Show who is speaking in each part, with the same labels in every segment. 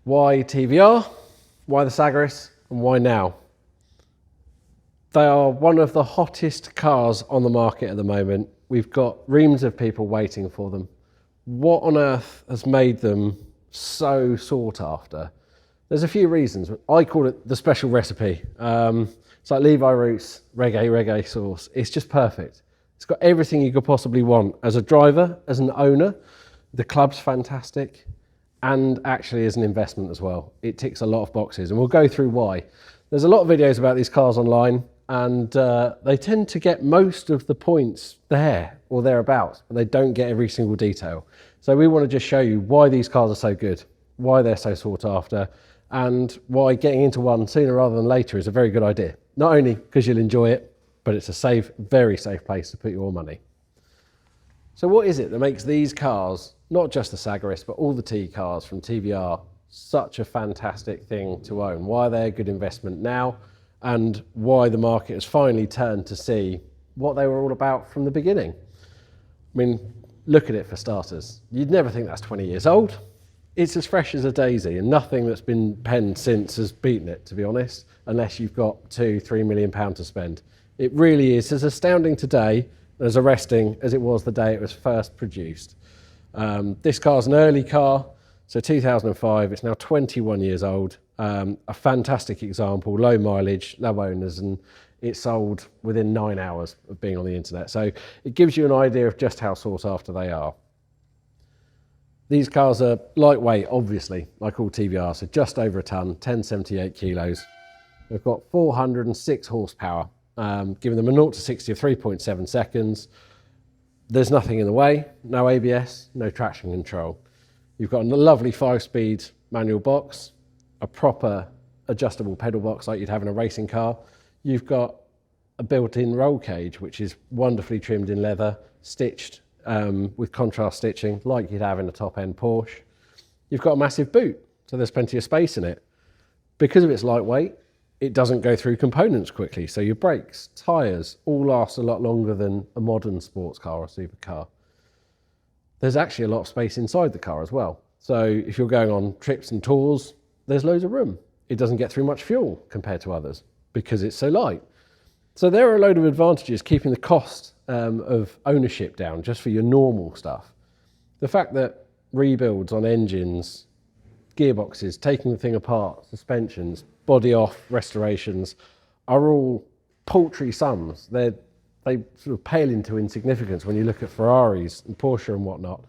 Speaker 1: Why TVR? Why the Sagaris? And why now? They are one of the hottest cars on the market at the moment. We've got reams of people waiting for them. What on earth has made them so sought after? There's a few reasons. I call it the special recipe. It's like Levi Roots reggae sauce. It's just perfect. It's got everything you could possibly want as a driver, as an owner. The club's fantastic, and actually as an investment as well. It ticks a lot of boxes, and we'll go through why. There's a lot of videos about these cars online, and they tend to get most of the points there or thereabouts, but they don't get every single detail. So we want to just show you why these cars are so good, why they're so sought after, and why getting into one sooner rather than later is a very good idea. Not only because you'll enjoy it, but it's a safe, very safe place to put your money. So what is it that makes these cars, not just the Sagaris, but all the T cars from TVR, such a fantastic thing to own? Why are they a good investment now? And why the market has finally turned to see what they were all about from the beginning. I mean, look at it for starters. You'd never think that's 20 years old. It's as fresh as a daisy, and nothing that's been penned since has beaten it, to be honest, unless you've got £2-3 million to spend. It really is as astounding today, as arresting as it was the day it was first produced. This car's an early car, so 2005, it's now 21 years old. A fantastic example, low mileage, low owners, and it sold within 9 hours of being on the internet. So it gives you an idea of just how sought after they are. These cars are lightweight, obviously, like all TVR, so just over a tonne, 1078 kilos. They've got 406 horsepower, giving them a 0 to 60 of 3.7 seconds. There's nothing in the way, no ABS, no traction control. You've got a lovely 5-speed manual box, a proper adjustable pedal box like you'd have in a racing car. You've got a built-in roll cage, which is wonderfully trimmed in leather, stitched with contrast stitching like you'd have in a top-end Porsche. You've got a massive boot, so there's plenty of space in it. Because of its lightweight, it doesn't go through components quickly, so your brakes, tyres, all last a lot longer than a modern sports car or supercar. There's actually a lot of space inside the car as well. So if you're going on trips and tours, there's loads of room. It doesn't get through much fuel compared to others because it's so light. So there are a load of advantages keeping the cost of ownership down just for your normal stuff. The fact that rebuilds on engines, gearboxes, taking the thing apart, suspensions, body off, restorations are all paltry sums. They sort of pale into insignificance when you look at Ferraris and Porsche and whatnot.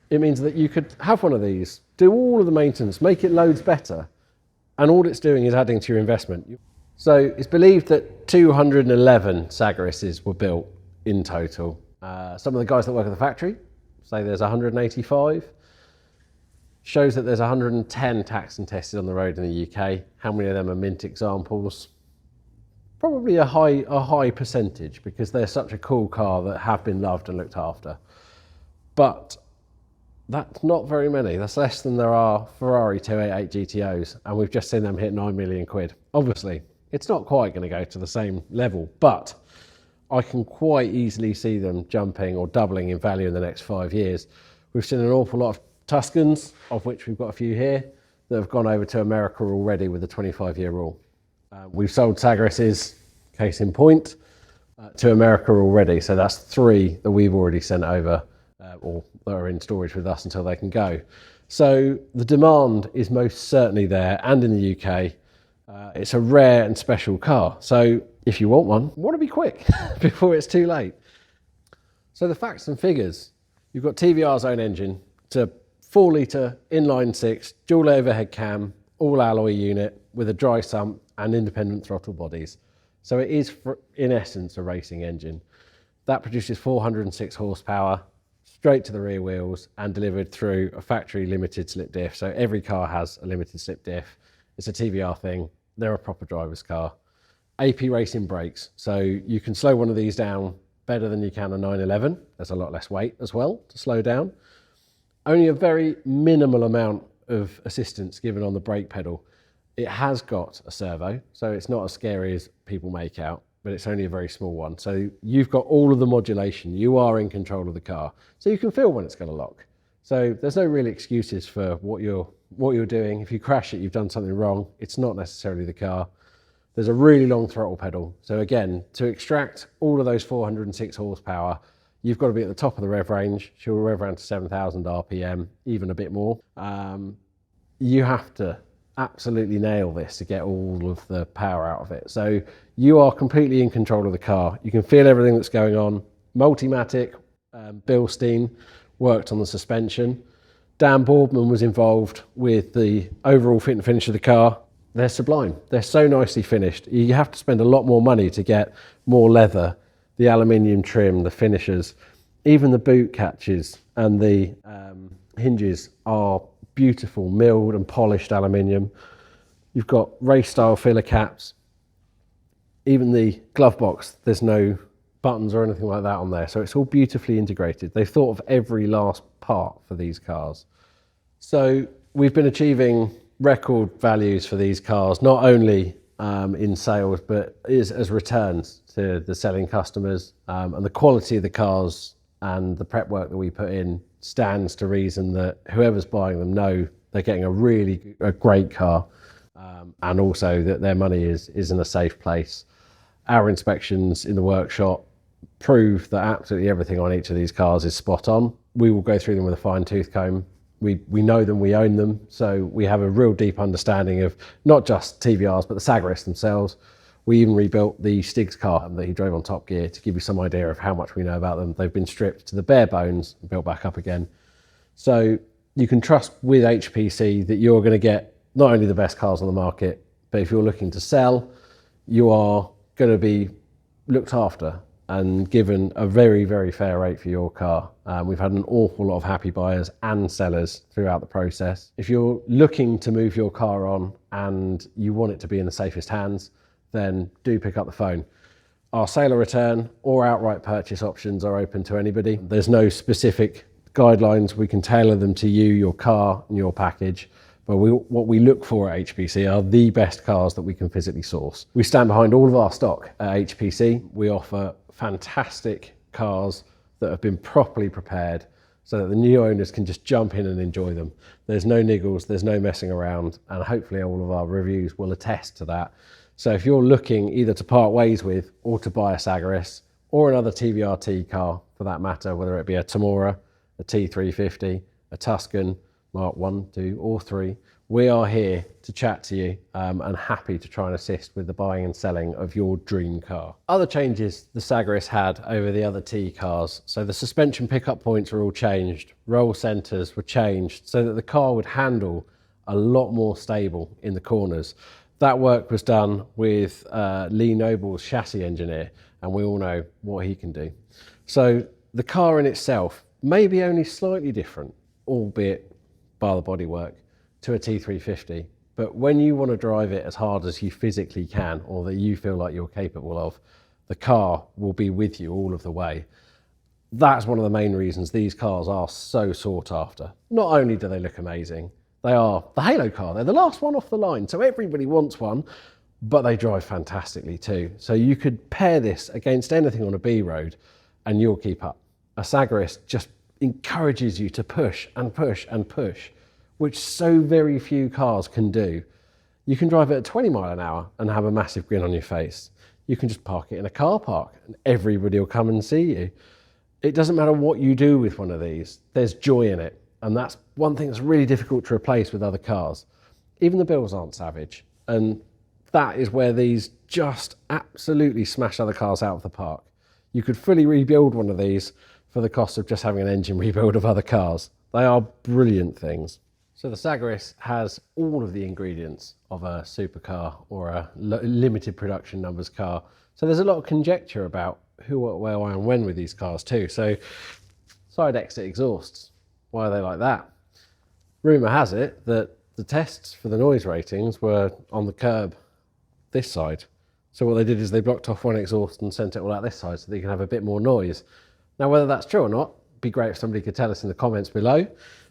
Speaker 1: It means that you could have one of these, do all of the maintenance, make it loads better, and all it's doing is adding to your investment. So it's believed that 211 Sagarises were built in total. Some of the guys that work at the factory say there's 185. Shows that there's 110 taxed and tested on the road in the UK. How many of them are mint examples? Probably a high percentage, because they're such a cool car that have been loved and looked after. But that's not very many. That's less than there are Ferrari 288 GTOs, and we've just seen them hit 9 million quid. Obviously, it's not quite going to go to the same level, but I can quite easily see them jumping or doubling in value in the next 5 years. We've seen an awful lot of Tuscans, of which we've got a few here, that have gone over to America already with the 25-year rule. We've sold Sagarises, case in point, to America already. So that's 3 that we've already sent over or that are in storage with us until they can go. So the demand is most certainly there, and in the UK. It's a rare and special car. So if you want one, want to be quick before it's too late. So the facts and figures. You've got TVR's own engine. It's a 4-litre inline-6 dual overhead cam, all alloy unit with a dry sump and independent throttle bodies. So it is, in essence, a racing engine. That produces 406 horsepower, straight to the rear wheels, and delivered through a factory limited slip diff. So every car has a limited slip diff. It's a TVR thing. They're a proper driver's car. AP racing brakes. So you can slow one of these down better than you can a 911. There's a lot less weight as well to slow down. Only a very minimal amount of assistance given on the brake pedal. It has got a servo, so it's not as scary as people make out, but it's only a very small one. So you've got all of the modulation. You are in control of the car. So you can feel when it's going to lock. So there's no real excuses for what you're doing. If you crash it, you've done something wrong. It's not necessarily the car. There's a really long throttle pedal. So again, to extract all of those 406 horsepower, you've got to be at the top of the rev range. She'll rev around to 7,000 RPM, even a bit more. You have to absolutely nail this to get all of the power out of it. So you are completely in control of the car. You can feel everything that's going on. Multimatic, Bilstein worked on the suspension. Dan Boardman was involved with the overall fit and finish of the car. They're sublime. They're so nicely finished. You have to spend a lot more money to get more leather, the aluminium trim, the finishers, even the boot catches and the hinges are beautiful milled and polished aluminium. You've got race style filler caps. Even the glove box, there's no buttons or anything like that on there. So it's all beautifully integrated. They've thought of every last part for these cars. So we've been achieving record values for these cars, not only in sales, but as returns to the selling customers. And the quality of the cars and the prep work that we put in stands to reason that whoever's buying them know they're getting a great car, and also that their money is in a safe place. Our inspections in the workshop prove that absolutely everything on each of these cars is spot on. We will go through them with a fine tooth comb. We know them, we own them, so we have a real deep understanding of not just TVRs, but the Sagaris themselves. We even rebuilt the Stig's car that he drove on Top Gear to give you some idea of how much we know about them. They've been stripped to the bare bones and built back up again. So you can trust with HPC that you're going to get not only the best cars on the market, but if you're looking to sell, you are going to be looked after and given a very, very fair rate for your car. We've had an awful lot of happy buyers and sellers throughout the process. If you're looking to move your car on and you want it to be in the safest hands, then do pick up the phone. Our sale or return or outright purchase options are open to anybody. There's no specific guidelines. We can tailor them to you, your car and your package. But what we look for at HPC are the best cars that we can physically source. We stand behind all of our stock at HPC. We offer fantastic cars that have been properly prepared so that the new owners can just jump in and enjoy them. There's no niggles, there's no messing around, and hopefully all of our reviews will attest to that. So if you're looking either to part ways with or to buy a Sagaris or another TVRT car for that matter, whether it be a Tamora, a T350, a Tuscan, Mark 1, 2 or 3, we are here to chat to you and happy to try and assist with the buying and selling of your dream car. Other changes the Sagaris had over the other T cars. So the suspension pickup points were all changed. Roll centers were changed so that the car would handle a lot more stable in the corners. That work was done with Lee Noble's chassis engineer, and we all know what he can do. So the car in itself may be only slightly different, albeit bar the bodywork, to a T350. But when you want to drive it as hard as you physically can, or that you feel like you're capable of, the car will be with you all of the way. That's one of the main reasons these cars are so sought after. Not only do they look amazing, they are the halo car. They're the last one off the line, so everybody wants one, but they drive fantastically too. So you could pair this against anything on a B road and you'll keep up. A Sagaris just encourages you to push and push and push, which so very few cars can do. You can drive it at 20 miles an hour and have a massive grin on your face. You can just park it in a car park and everybody will come and see you. It doesn't matter what you do with one of these, there's joy in it. And that's one thing that's really difficult to replace with other cars. Even the bills aren't savage. And that is where these just absolutely smash other cars out of the park. You could fully rebuild one of these for the cost of just having an engine rebuild of other cars. They are brilliant things. So the Sagaris has all of the ingredients of a supercar or a limited production numbers car. So there's a lot of conjecture about who, what, where, why and when with these cars too. So side exit exhausts, why are they like that? Rumour has it that the tests for the noise ratings were on the curb this side. So what they did is they blocked off one exhaust and sent it all out this side so that you can have a bit more noise. Now whether that's true or not, it'd be great if somebody could tell us in the comments below,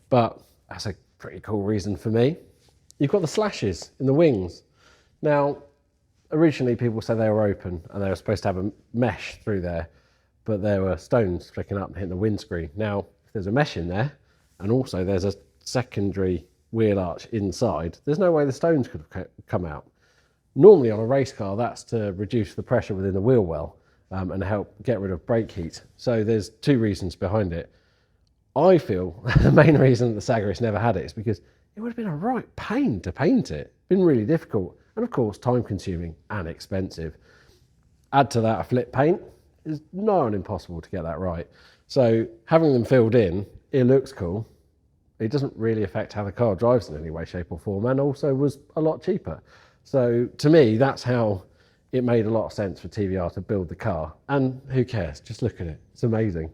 Speaker 1: but that's a pretty cool reason for me. You've got the slashes in the wings. Now, originally people said they were open and they were supposed to have a mesh through there, but there were stones flicking up and hitting the windscreen. Now, if there's a mesh in there and also there's a secondary wheel arch inside, there's no way the stones could have come out. Normally on a race car, that's to reduce the pressure within the wheel well and help get rid of brake heat. So there's two reasons behind it. I feel the main reason that the Sagaris never had it is because it would have been a right pain to paint it. Been really difficult, and of course time consuming and expensive. Add to that a flip paint, is nigh on impossible to get that right. So having them filled in, it looks cool. It doesn't really affect how the car drives in any way, shape or form, and also was a lot cheaper. So to me, that's how it made a lot of sense for TVR to build the car. And who cares? Just look at it. It's amazing.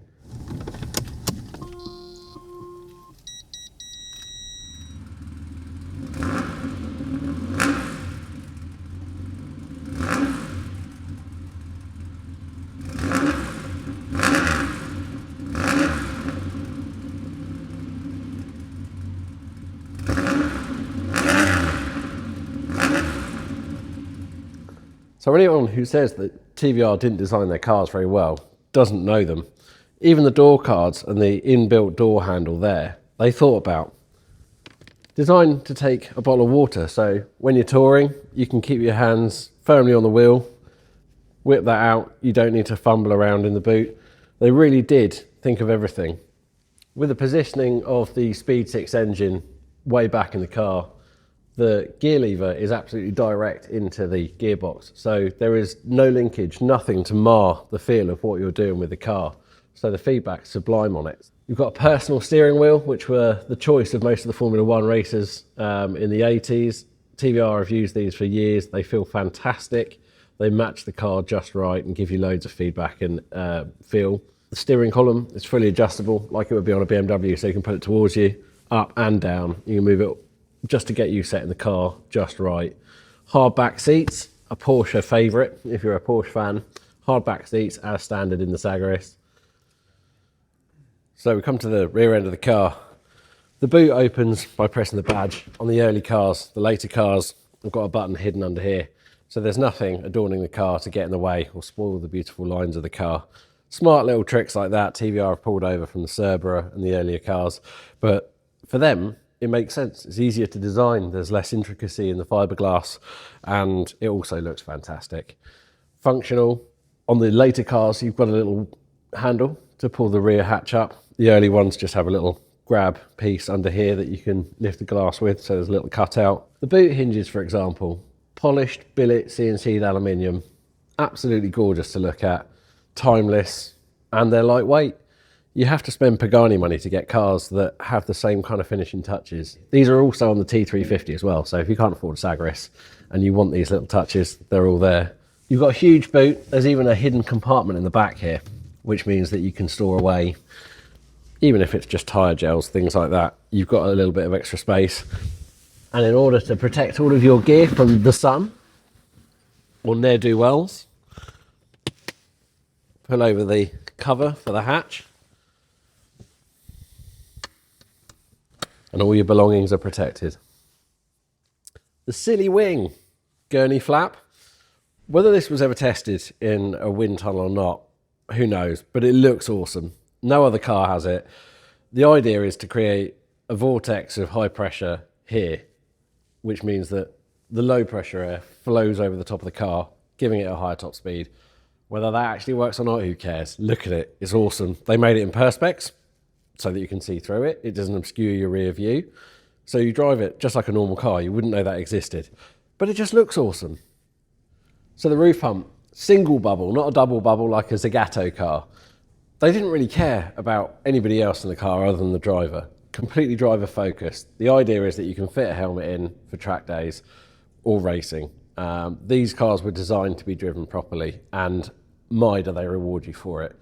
Speaker 1: So anyone who says that TVR didn't design their cars very well doesn't know them. Even the door cards and the inbuilt door handle there, they thought about. Designed to take a bottle of water, so when you're touring, you can keep your hands firmly on the wheel, whip that out, you don't need to fumble around in the boot. They really did think of everything. With the positioning of the Speed 6 engine way back in the car, the gear lever is absolutely direct into the gearbox. So there is no linkage, nothing to mar the feel of what you're doing with the car. So the feedback's sublime on it. You've got a personal steering wheel, which were the choice of most of the Formula One racers in the 80s. TVR have used these for years. They feel fantastic. They match the car just right and give you loads of feedback and feel. The steering column is fully adjustable like it would be on a BMW, so you can put it towards you, up and down. You can move it just to get you set in the car just right. Hard back seats, a Porsche favourite if you're a Porsche fan. Hard back seats as standard in the Sagaris. So we come to the rear end of the car. The boot opens by pressing the badge. On the early cars, the later cars, I've got a button hidden under here. So there's nothing adorning the car to get in the way or spoil the beautiful lines of the car. Smart little tricks like that TVR have pulled over from the Cerberus and the earlier cars. But for them, it makes sense. It's easier to design. There's less intricacy in the fiberglass, and it also looks fantastic. Functional. On the later cars, you've got a little handle to pull the rear hatch up. The early ones just have a little grab piece under here that you can lift the glass with, so there's a little cutout. The boot hinges, for example, polished billet CNC'd aluminium. Absolutely gorgeous to look at. Timeless, and they're lightweight. You have to spend Pagani money to get cars that have the same kind of finishing touches. These are also on the T350 as well, so if you can't afford a Sagaris and you want these little touches, they're all there. You've got a huge boot. There's even a hidden compartment in the back here, which means that you can store away, even if it's just tyre gels, things like that. You've got a little bit of extra space. And in order to protect all of your gear from the sun or ne'er-do-wells, pull over the cover for the hatch, and all your belongings are protected. The silly wing gurney flap. Whether this was ever tested in a wind tunnel or not, who knows, but it looks awesome. No other car has it. The idea is to create a vortex of high pressure here, which means that the low pressure air flows over the top of the car, giving it a higher top speed. Whether that actually works or not, who cares? Look at it, it's awesome. They made it in perspex, so that you can see through it. It doesn't obscure your rear view. So you drive it just like a normal car. You wouldn't know that existed. But it just looks awesome. So the roof hump, single bubble, not a double bubble like a Zagato car. They didn't really care about anybody else in the car other than the driver. Completely driver focused. The idea is that you can fit a helmet in for track days or racing. These cars were designed to be driven properly, and my, do they reward you for it.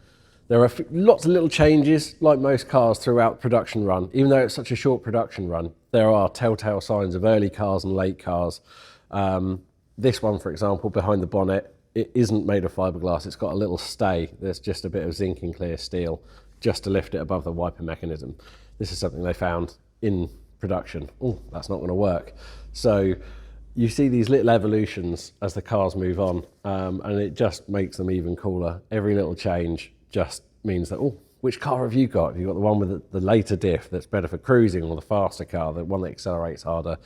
Speaker 1: There are lots of little changes, like most cars, throughout production run. Even though it's such a short production run, there are telltale signs of early cars and late cars. This one, for example, behind the bonnet, it isn't made of fiberglass. It's got a little stay. There's just a bit of zinc and clear steel just to lift it above the wiper mechanism. This is something they found in production. Oh, that's not going to work. So you see these little evolutions as the cars move on, and it just makes them even cooler. Every little change just means that, oh, which car have you got? Have you got the one with the later diff that's better for cruising, or the faster car, the one that accelerates harder?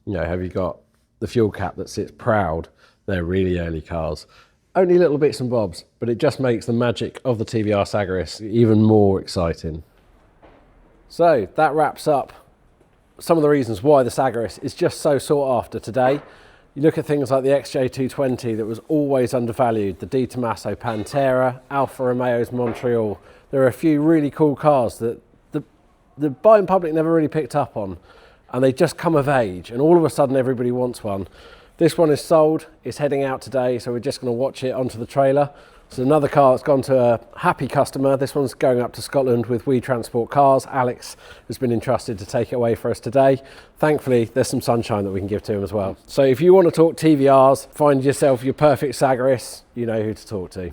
Speaker 1: You know, have you got the fuel cap that sits proud? They're really early cars. Only little bits and bobs, but it just makes the magic of the TVR Sagaris even more exciting. So that wraps up some of the reasons why the Sagaris is just so sought after today. You look at things like the XJ220 that was always undervalued, the Di Tommaso Pantera, Alfa Romeo's Montreal. There are a few really cool cars that the buying public never really picked up on, and they just come of age, and all of a sudden everybody wants one. This one is sold, it's heading out today, so we're just going to watch it onto the trailer. So another car that's gone to a happy customer. This one's going up to Scotland with We Transport Cars. Alex has been entrusted to take it away for us today. Thankfully, there's some sunshine that we can give to him as well. So if you want to talk TVRs, find yourself your perfect Sagaris, you know who to talk to.